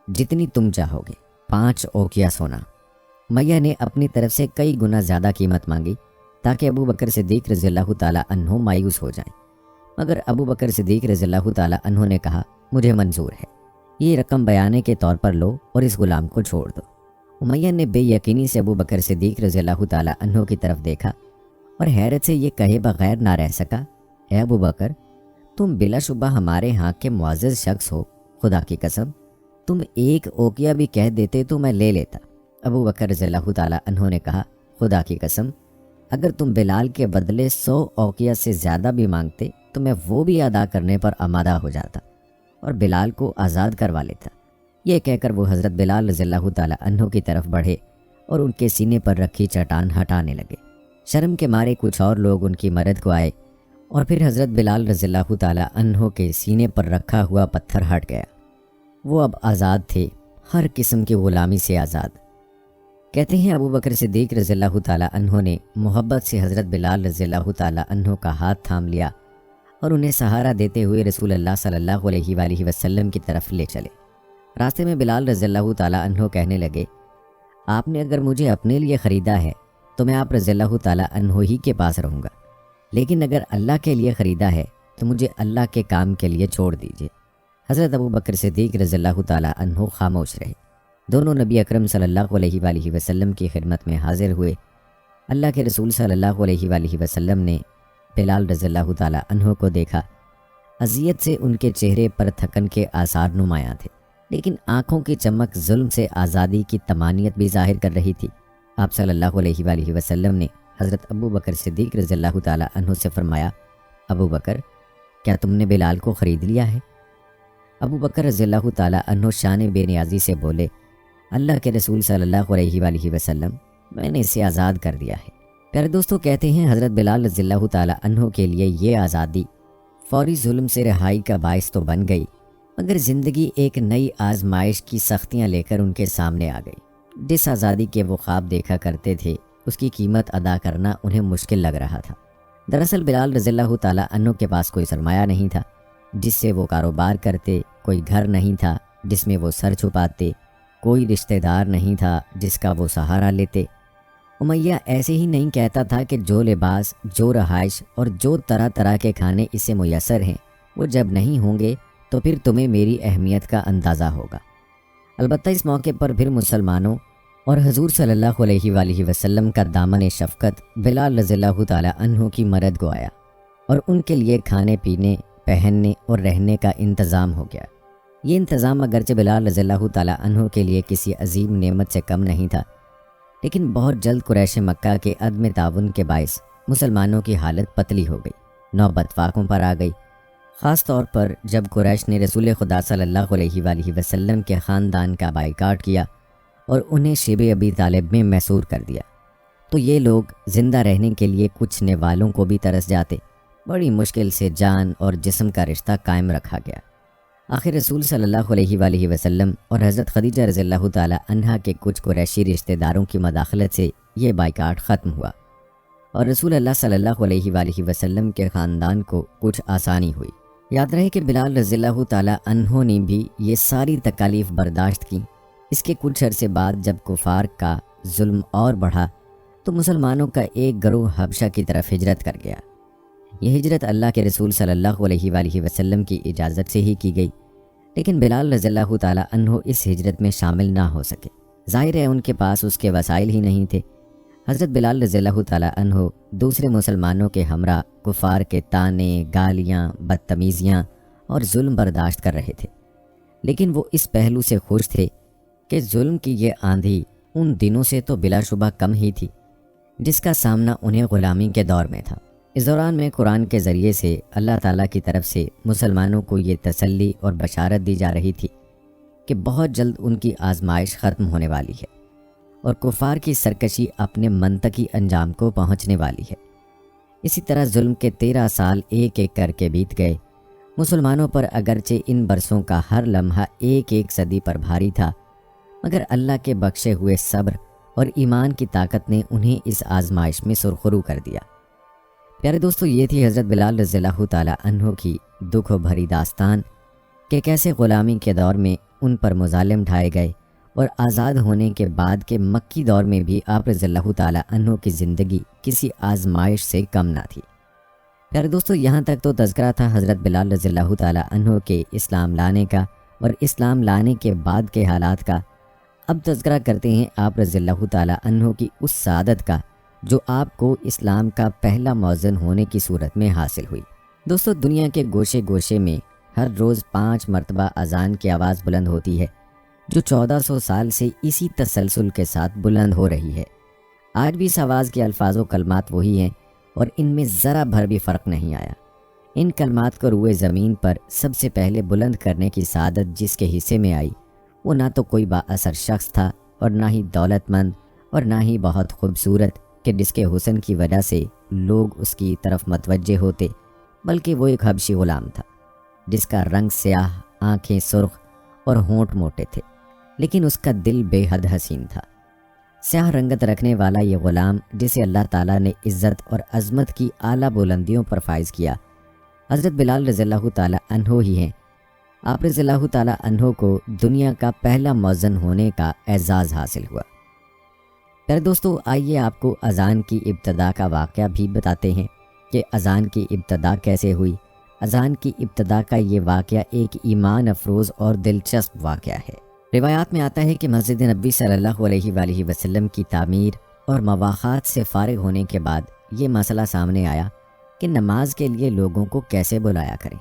جتنی تم چاہو گے، 5 اوقیہ سونا۔ امیہ نے اپنی طرف سے کئی گنا زیادہ قیمت مانگی تاکہ ابو بکر صدیق رضی اللہ تعالیٰ عنہ مایوس ہو جائیں، مگر ابو بکر صدیق رضی اللہ تعالیٰ عنہ نے کہا مجھے منظور ہے، یہ رقم بیانے کے طور پر لو اور اس غلام کو چھوڑ دو۔ امیہ نے بے یقینی سے ابو بکر صدیق رضی اللہ تعالیٰ عنہ کی طرف دیکھا اور حیرت سے یہ کہے بغیر نہ رہ سکا، اے ابو بکر، تم بلا شبہ ہمارے ہاں کے معزز شخص ہو، خدا کی قسم تم 1 اوقیہ بھی کہہ دیتے تو میں لے لیتا۔ ابو بکر رضی اللہ تعالیٰ عنہ نے کہا خدا کی قسم اگر تم بلال کے بدلے 100 اوقیہ سے زیادہ بھی مانگتے تو میں وہ بھی ادا کرنے پر آمادہ ہو جاتا اور بلال کو آزاد کروا لیتا۔ یہ کہہ کر وہ حضرت بلال رضی اللہ تعالیٰ عنہ کی طرف بڑھے اور ان کے سینے پر رکھی چٹان ہٹانے لگے۔ شرم کے مارے کچھ اور لوگ ان کی مدد کو آئے اور پھر حضرت بلال رضی اللہ تعالیٰ عنہ کے سینے پر رکھا ہوا پتھر ہٹ گیا۔ وہ اب آزاد تھے، ہر قسم کی غلامی سے آزاد۔ کہتے ہیں ابو بکر صدیق رضی اللہ تعالیٰ عنہ نے محبت سے حضرت بلال رضی اللہ تعالیٰ عنہ کا ہاتھ تھام لیا اور انہیں سہارا دیتے ہوئے رسول اللہ صلی اللہ علیہ وآلہ وسلم کی طرف لے چلے۔ راستے میں بلال رضی اللہ تعالیٰ عنہ کہنے لگے آپ نے اگر مجھے اپنے لیے خریدا ہے تو میں آپ رضی اللہ تعالیٰ عنہ ہی کے پاس رہوں گا، لیکن اگر اللہ کے لیے خریدا ہے تو مجھے اللہ کے کام کے لیے چھوڑ دیجیے۔ حضرت ابو بکر صدیق رضی اللہ تعالیٰ عنہ خاموش رہے۔ دونوں نبی اکرم صلی اللہ علیہ وآلہ وسلم کی خدمت میں حاضر ہوئے۔ اللہ کے رسول صلی اللہ علیہ وآلہ وسلم نے بلال رضی اللہ تعالیٰ عنہ کو دیکھا۔ اذیت سے ان کے چہرے پر تھکن کے آثار نمایاں تھے، لیکن آنکھوں کی چمک ظلم سے آزادی کی تمانیت بھی ظاہر کر رہی تھی۔ آپ صلی اللہ علیہ وآلہ وسلم نے حضرت ابو بکر صدیق رضی اللہ تعالیٰ عنہ سے فرمایا ابو بکر کیا تم نے بلال کو خرید لیا ہے؟ ابو بکر رضی اللہ تعالیٰ عنہ شان بے نیازی سے بولے اللہ کے رسول صلی اللہ علیہ وآلہ وسلم میں نے اسے آزاد کر دیا ہے۔ پیارے دوستو، کہتے ہیں حضرت بلال رضی اللہ تعالیٰ عنہ کے لیے یہ آزادی فوری ظلم سے رہائی کا باعث تو بن گئی، مگر زندگی ایک نئی آزمائش کی سختیاں لے کر ان کے سامنے آ گئی۔ جس آزادی کے وہ خواب دیکھا کرتے تھے اس کی قیمت ادا کرنا انہیں مشکل لگ رہا تھا۔ دراصل بلال رضی اللہ تعالیٰ عنہ کے پاس کوئی سرمایہ نہیں تھا جس سے وہ کاروبار کرتے، کوئی گھر نہیں تھا جس میں وہ سر چھپاتے، کوئی رشتہ دار نہیں تھا جس کا وہ سہارا لیتے۔ امیہ ایسے ہی نہیں کہتا تھا کہ جو لباس، جو رہائش اور جو طرح طرح کے کھانے اسے میسر ہیں وہ جب نہیں ہوں گے تو پھر تمہیں میری اہمیت کا اندازہ ہوگا۔ البتہ اس موقع پر پھر مسلمانوں اور حضور صلی اللہ علیہ وآلہ وسلم کا دامن شفقت بلال رضی اللہ تعالیٰ عنہ کی مدد کو آیا اور ان کے لیے کھانے پینے، پہننے اور رہنے کا انتظام ہو گیا۔ یہ انتظام اگرچہ بلال رضی اللہ تعالیٰ عنہ کے لیے کسی عظیم نعمت سے کم نہیں تھا، لیکن بہت جلد قریش مکہ کے عدم تعاون کے باعث مسلمانوں کی حالت پتلی ہو گئی، نوبت فاقوں پر آ گئی، خاص طور پر جب قریش نے رسول خدا صلی اللہ علیہ وآلہ وسلم کے خاندان کا بائیکاٹ کیا اور انہیں شیب ابی طالب میں محصور کر دیا، تو یہ لوگ زندہ رہنے کے لیے کچھ والوں کو بھی ترس جاتے۔ بڑی مشکل سے جان اور جسم کا رشتہ قائم رکھا گیا۔ آخر رسول صلی اللہ علیہ وآلہ وسلم اور حضرت خدیجہ رضی اللہ تعالیٰ عنہا کے کچھ قریشی رشتہ داروں کی مداخلت سے یہ بائیکاٹ ختم ہوا اور رسول اللہ صلی اللہ علیہ وآلہ وسلم کے خاندان کو کچھ آسانی ہوئی۔ یاد رہے کہ بلال رضی اللہ تعالیٰ عنہ نے بھی یہ ساری تکالیف برداشت کی۔ اس کے کچھ عرصے بعد جب کفار کا ظلم اور بڑھا تو مسلمانوں کا ایک گروہ حبشہ کی طرف ہجرت کر گیا۔ یہ ہجرت اللہ کے رسول صلی اللہ علیہ وآلہ وسلم کی اجازت سے ہی کی گئی، لیکن بلال رضی اللہ تعالیٰ عنہ اس ہجرت میں شامل نہ ہو سکے۔ ظاہر ہے ان کے پاس اس کے وسائل ہی نہیں تھے۔ حضرت بلال رضی اللہ تعالیٰ عنہ دوسرے مسلمانوں کے ہمراہ کفار کے طعنے، گالیاں، بدتمیزیاں اور ظلم برداشت کر رہے تھے، لیکن وہ اس پہلو سے خوش تھے کہ ظلم کی یہ آندھی ان دنوں سے تو بلا شبہ کم ہی تھی جس کا سامنا انہیں غلامی کے دور میں تھا۔ اس دوران میں قرآن کے ذریعے سے اللہ تعالیٰ کی طرف سے مسلمانوں کو یہ تسلی اور بشارت دی جا رہی تھی کہ بہت جلد ان کی آزمائش ختم ہونے والی ہے اور کفار کی سرکشی اپنے منطقی انجام کو پہنچنے والی ہے۔ اسی طرح ظلم کے 13 سال ایک ایک کر کے بیت گئے۔ مسلمانوں پر اگرچہ ان برسوں کا ہر لمحہ ایک ایک صدی پر بھاری تھا، مگر اللہ کے بخشے ہوئے صبر اور ایمان کی طاقت نے انہیں اس آزمائش میں سرخرو کر دیا۔ پیارے دوستو، یہ تھی حضرت بلال رضی اللہ تعالیٰ عنہ کی دکھ بھری داستان کہ کیسے غلامی کے دور میں ان پر مظالم ڈھائے گئے اور آزاد ہونے کے بعد کے مکی دور میں بھی آپ رضی اللہ تعالیٰ عنہ کی زندگی کسی آزمائش سے کم نہ تھی۔ پیارے دوستو، یہاں تک تو تذکرہ تھا حضرت بلال رضی اللہ تعالیٰ عنہ کے اسلام لانے کا اور اسلام لانے کے بعد کے حالات کا۔ اب تذکرہ کرتے ہیں آپ رضی اللہ تعالیٰ عنہ کی اس سعادت کا جو آپ کو اسلام کا پہلا مؤذن ہونے کی صورت میں حاصل ہوئی۔ دوستو، دنیا کے گوشے گوشے میں ہر روز 5 مرتبہ اذان کی آواز بلند ہوتی ہے، جو 1400 سال سے اسی تسلسل کے ساتھ بلند ہو رہی ہے۔ آج بھی اس آواز کے الفاظ و کلمات وہی ہیں اور ان میں ذرا بھر بھی فرق نہیں آیا۔ ان کلمات کو روئے زمین پر سب سے پہلے بلند کرنے کی سعادت جس کے حصے میں آئی، وہ نہ تو کوئی با اثر شخص تھا اور نہ ہی دولت مند اور نہ ہی بہت خوبصورت کہ جس کے حسن کی وجہ سے لوگ اس کی طرف متوجہ ہوتے، بلکہ وہ ایک حبشی غلام تھا جس کا رنگ سیاہ، آنکھیں سرخ اور ہونٹ موٹے تھے، لیکن اس کا دل بے حد حسین تھا۔ سیاہ رنگت رکھنے والا یہ غلام جسے اللہ تعالیٰ نے عزت اور عظمت کی اعلیٰ بلندیوں پر فائز کیا، حضرت بلال رضی اللہ تعالیٰ عنہ ہی ہیں۔ آپ رضی اللہ تعالیٰ عنہ کو دنیا کا پہلا مؤذن ہونے کا اعزاز حاصل ہوا۔ پھر دوستو، آئیے آپ کو اذان کی ابتدا کا واقعہ بھی بتاتے ہیں کہ اذان کی ابتدا کیسے ہوئی۔ اذان کی ابتدا کا یہ واقعہ ایک ایمان افروز اور دلچسپ واقعہ ہے۔ روایات میں آتا ہے کہ مسجد نبوی صلی اللہ علیہ وآلہ وسلم کی تعمیر اور مواخات سے فارغ ہونے کے بعد یہ مسئلہ سامنے آیا کہ نماز کے لیے لوگوں کو کیسے بلایا کریں۔